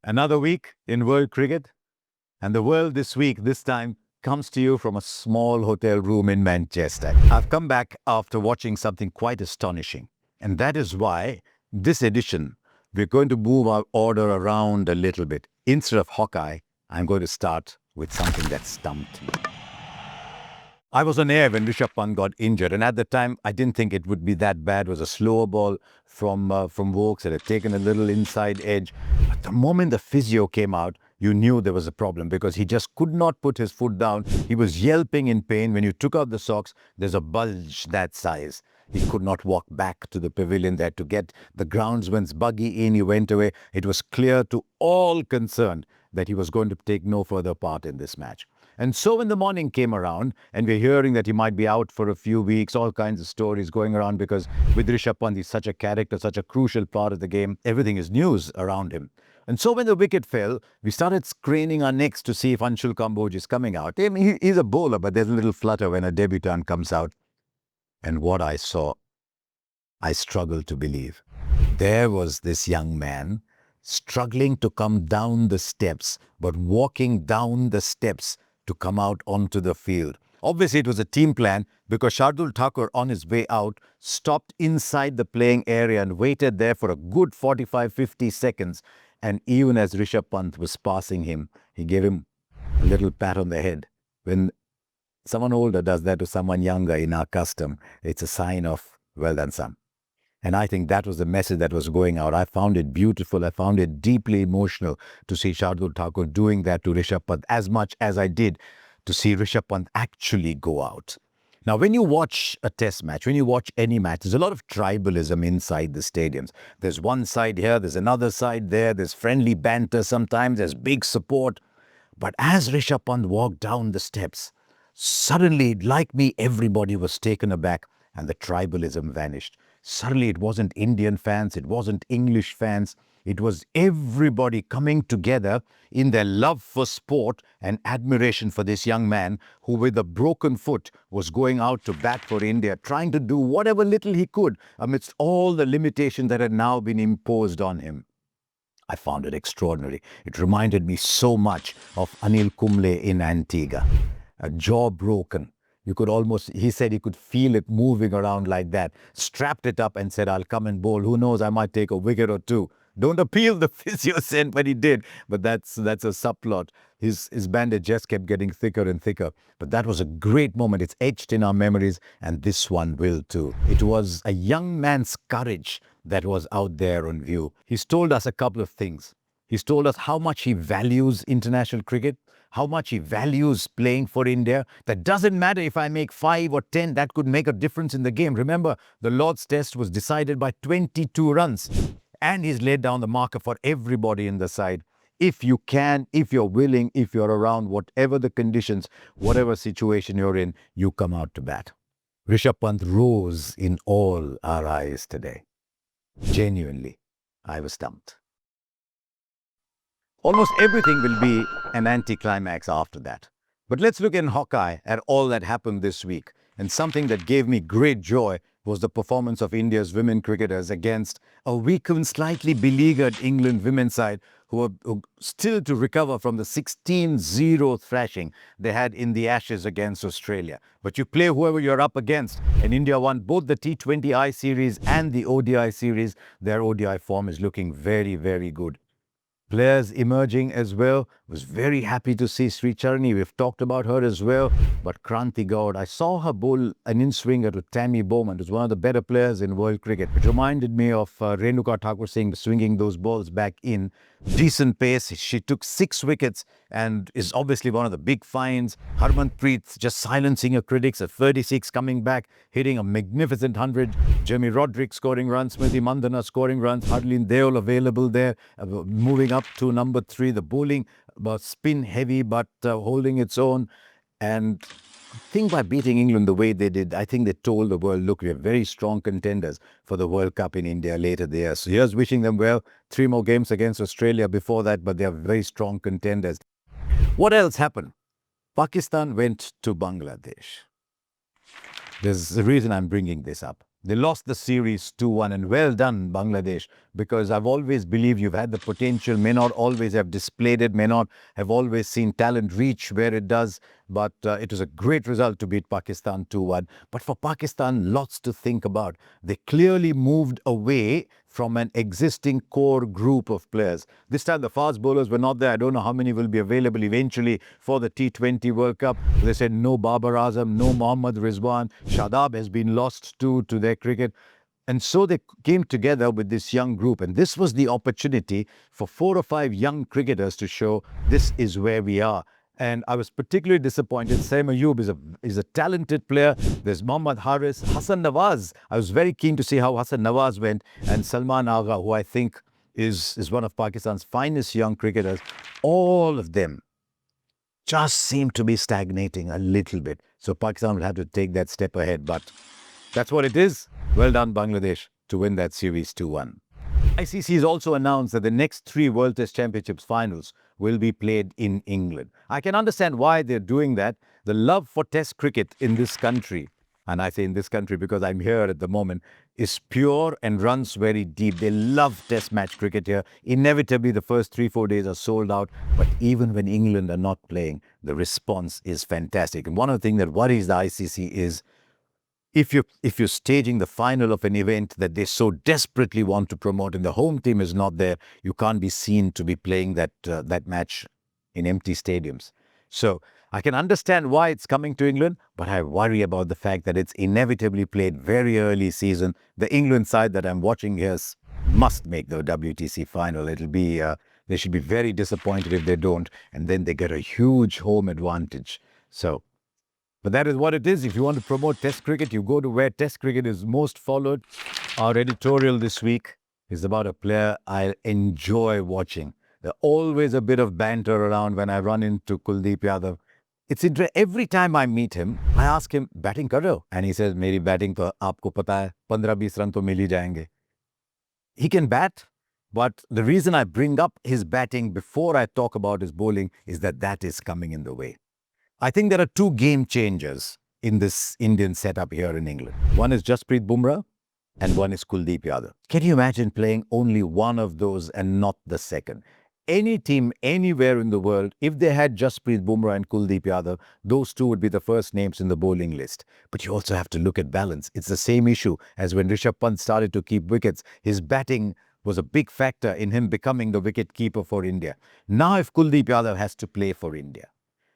Another week in world cricket, and the world this week, this time, comes to you from a small hotel room in Manchester. I've come back after watching something quite astonishing, and that is why this edition we're going to move our order around a little bit. Instead of Hawkeye, I'm going to start with something that stumped me. I was on air when Rishabh Pant got injured, and at the time, I didn't think it would be that bad. It was a slower ball from Vokes. It had taken a little inside edge. But the moment the physio came out, you knew there was a problem because he just could not put his foot down. He was yelping in pain. When you took out the socks, there's a bulge that size. He could not walk back to the pavilion there to get the groundsman's buggy in. He went away. It was clear to all concerned that he was going to take no further part in this match. And so when the morning came around and we're hearing that he might be out for a few weeks, all kinds of stories going around because with Rishabh Pant, he's such a character, such a crucial part of the game. Everything is news around him. And so when the wicket fell, we started craning our necks to see if Anshul Kamboj is coming out. I mean, he's a bowler, but there's a little flutter when a debutant comes out. And what I saw, I struggled to believe. There was this young man struggling to come down the steps, but walking down the steps to come out onto the field. Obviously, it was a team plan because Shardul Thakur, on his way out, stopped inside the playing area and waited there for a good 45-50 seconds. And even as Rishabh Pant was passing him, he gave him a little pat on the head. When someone older does that to someone younger in our custom, it's a sign of, well done, son. And I think that was the message that was going out. I found it beautiful. I found it deeply emotional to see Shardul Thakur doing that to Rishabh Pant as much as I did to see Rishabh Pant actually go out. Now, when you watch a test match, when you watch any match, there's a lot of tribalism inside the stadiums. There's one side here, there's another side there, there's friendly banter sometimes, there's big support. But as Rishabh Pant walked down the steps, suddenly, like me, everybody was taken aback and the tribalism vanished. Suddenly, it wasn't Indian fans, it wasn't English fans. It was everybody coming together in their love for sport and admiration for this young man who, with a broken foot, was going out to bat for India, trying to do whatever little he could amidst all the limitations that had now been imposed on him. I found it extraordinary. It reminded me so much of Anil Kumble in Antigua. A jaw broken. You could almost, he said he could feel it moving around like that. Strapped it up and said, I'll come and bowl. Who knows, I might take a wicket or two. Don't appeal, the physio said, but he did. But that's a subplot. His bandage just kept getting thicker and thicker. But that was a great moment. It's etched in our memories, and this one will too. It was a young man's courage that was out there on view. He's told us a couple of things. He's told us how much he values international cricket, how much he values playing for India. That doesn't matter if I make 5 or 10, that could make a difference in the game. Remember, the Lord's Test was decided by 22 runs. And he's laid down the marker for everybody in the side. If you can, if you're willing, if you're around, whatever the conditions, whatever situation you're in, you come out to bat. Rishabh Pant rose in all our eyes today. Genuinely, I was stumped. Almost everything will be an anticlimax after that. But let's look in Hawkeye at all that happened this week. And something that gave me great joy was the performance of India's women cricketers against a weakened, slightly beleaguered England women's side who are still to recover from the 16-0 thrashing they had in the Ashes against Australia. But you play whoever you're up against, and India won both the T20I series and the ODI series. Their ODI form is looking very, very good. Players emerging as well. Was very happy to see Sri Charani. We've talked about her as well. But Kranti Gaur, I saw her bowl an in-swinger to Tammy Bowman, who's one of the better players in world cricket. It reminded me of Renuka Thakur Singh swinging those balls back in. Decent pace. She took 6 wickets and is obviously one of the big finds. Harmanpreet just silencing her critics at 36, coming back, hitting a magnificent 100. Jamie Roderick scoring runs, Smriti Mandhana scoring runs, Harleen Deol available there, moving up to number 3. The bowling, spin heavy but holding its own. And I think by beating England the way they did, I think they told the world, look, we are very strong contenders for the World Cup in India later there. So here's wishing them well. 3 more games against Australia before that, but they are very strong contenders. What else happened? Pakistan went to Bangladesh. There's a reason I'm bringing this up. They lost the series 2-1, and well done, Bangladesh, because I've always believed you've had the potential, may not always have displayed it, may not have always seen talent reach where it does, but it was a great result to beat Pakistan 2-1. But for Pakistan, lots to think about. They clearly moved away from an existing core group of players. This time the fast bowlers were not there. I don't know how many will be available eventually for the T20 World Cup. They said no Babar Azam, no Mohammad Rizwan. Shadab has been lost to their cricket. And so they came together with this young group. And this was the opportunity for 4 or 5 young cricketers to show this is where we are. And I was particularly disappointed. Saim Ayub is a talented player. There's Mohammad Haris, Hassan Nawaz. I was very keen to see how Hassan Nawaz went. And Salman Agha, who I think is one of Pakistan's finest young cricketers. All of them just seem to be stagnating a little bit. So Pakistan will have to take that step ahead. But that's what it is. Well done, Bangladesh, to win that series 2-1. ICC has also announced that the next 3 World Test Championships finals will be played in England. I can understand why they're doing that. The love for Test cricket in this country, and I say in this country because I'm here at the moment, is pure and runs very deep. They love Test match cricket here. Inevitably, the first 3-4 days are sold out. But even when England are not playing, the response is fantastic. And one of the things that worries the ICC is if you're staging the final of an event that they so desperately want to promote and the home team is not there, you can't be seen to be playing that match in empty stadiums. So I can understand why it's coming to England, but I worry about the fact that it's inevitably played very early season. The England side that I'm watching here must make the WTC final. It'll be they should be very disappointed if they don't, and then they get a huge home advantage. But that is what it is. If you want to promote Test cricket, you go to where Test cricket is most followed. Our editorial this week is about a player I enjoy watching. There's always a bit of banter around when I run into Kuldeep Yadav. It's interesting. Every time I meet him, I ask him, batting kar rahe ho? And he says, meri batting to aapko pata hai, 15-20 run to mil hi jayenge. He can bat, but the reason I bring up his batting before I talk about his bowling is that is coming in the way. I think there are 2 game changers in this Indian setup here in England. One is Jasprit Bumrah and one is Kuldeep Yadav. Can you imagine playing only one of those and not the second? Any team anywhere in the world, if they had Jasprit Bumrah and Kuldeep Yadav, those 2 would be the first names in the bowling list. But you also have to look at balance. It's the same issue as when Rishabh Pant started to keep wickets. His batting was a big factor in him becoming the wicket keeper for India. Now if Kuldeep Yadav has to play for India,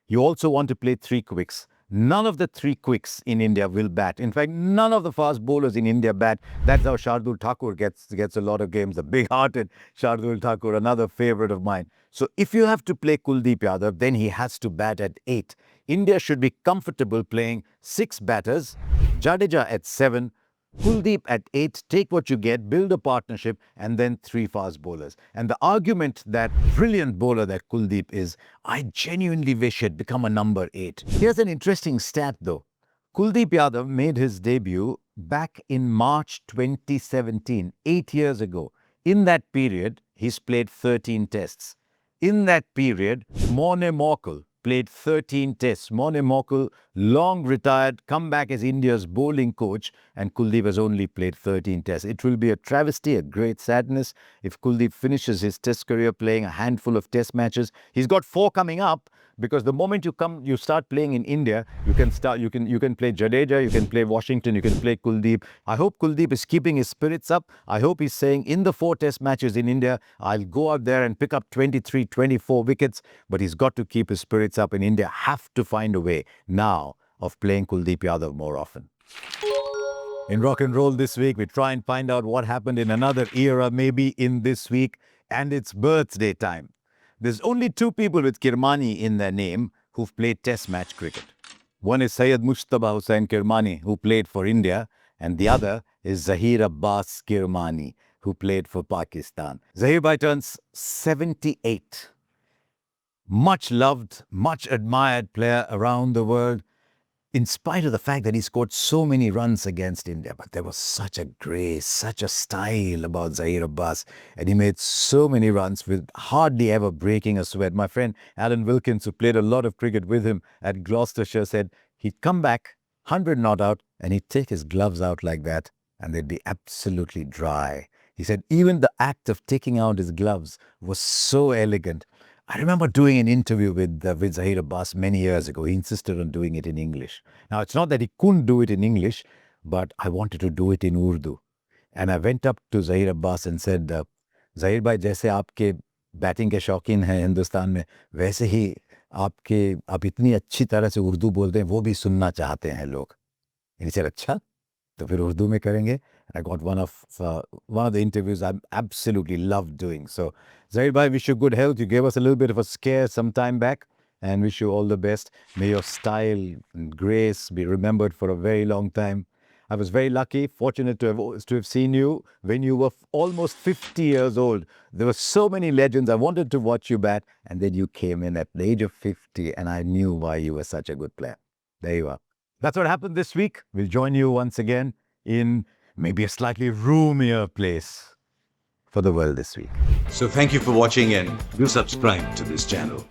you also want to play 3 quicks. None of the 3 quicks in India will bat. In fact, none of the fast bowlers in India bat. That's how Shardul Thakur gets a lot of games. The big-hearted Shardul Thakur, another favourite of mine. So if you have to play Kuldeep Yadav, then he has to bat at 8. India should be comfortable playing 6 batters, Jadeja at 7, Kuldeep at 8, take what you get, build a partnership, and then 3 fast bowlers. And the argument that brilliant bowler that Kuldeep is, I genuinely wish he'd become a number 8. Here's an interesting stat though. Kuldeep Yadav made his debut back in March 2017, 8 years ago. In that period, he's played 13 tests. In that period, Morne Morkel played 13 tests. Morne Morkel, long retired, come back as India's bowling coach, and Kuldeep has only played 13 tests. It will be a travesty, a great sadness if Kuldeep finishes his test career playing a handful of test matches. He's got 4 coming up, because the moment you start playing in India, you can play Jadeja, you can play Washington, you can play Kuldeep. I hope Kuldeep is keeping his spirits up. I hope he's saying in the 4 test matches in India, I'll go out there and pick up 23, 24 wickets, but he's got to keep his spirits up, and India have to find a way now of playing Kuldeep Yadav more often. In rock and roll this week, we try and find out what happened in another era, maybe in this week, and it's birthday time. There's only 2 people with Kirmani in their name who've played test match cricket. One is Syed Mushtaba Hussain Kirmani, who played for India, and the other is Zaheer Abbas Kirmani, who played for Pakistan. Zaheer Bhai turns 78. Much loved, much admired player around the world, in spite of the fact that he scored so many runs against India. But there was such a grace, such a style about Zaheer Abbas, and he made so many runs with hardly ever breaking a sweat. My friend Alan Wilkins, who played a lot of cricket with him at Gloucestershire, said he'd come back 100 not out and he'd take his gloves out like that and they'd be absolutely dry. He said even the act of taking out his gloves was so elegant. I remember doing an interview with Zaheer Abbas many years ago. He insisted on doing it in English. Now, it's not that he couldn't do it in English, but I wanted to do it in Urdu. And I went up to Zaheer Abbas and said, Zaheer bhai, जैसे आपके batting के शौकीन हैं हिंदुस्तान में, वैसे ही आप इतनी अच्छी तरह से उर्दू बोलते हैं, वो भी सुनना चाहते हैं लोग. And he said, अच्छा, तो फिर उर्दू में करेंगे. I got one of the interviews I absolutely loved doing. So, Zahir bhai, wish you good health. You gave us a little bit of a scare some time back, and wish you all the best. May your style and grace be remembered for a very long time. I was very lucky, fortunate to have seen you when you were almost 50 years old. There were so many legends. I wanted to watch you bat, and then you came in at the age of 50, and I knew why you were such a good player. There you are. That's what happened this week. We'll join you once again in maybe a slightly roomier place for the world this week. So thank you for watching and do subscribe to this channel.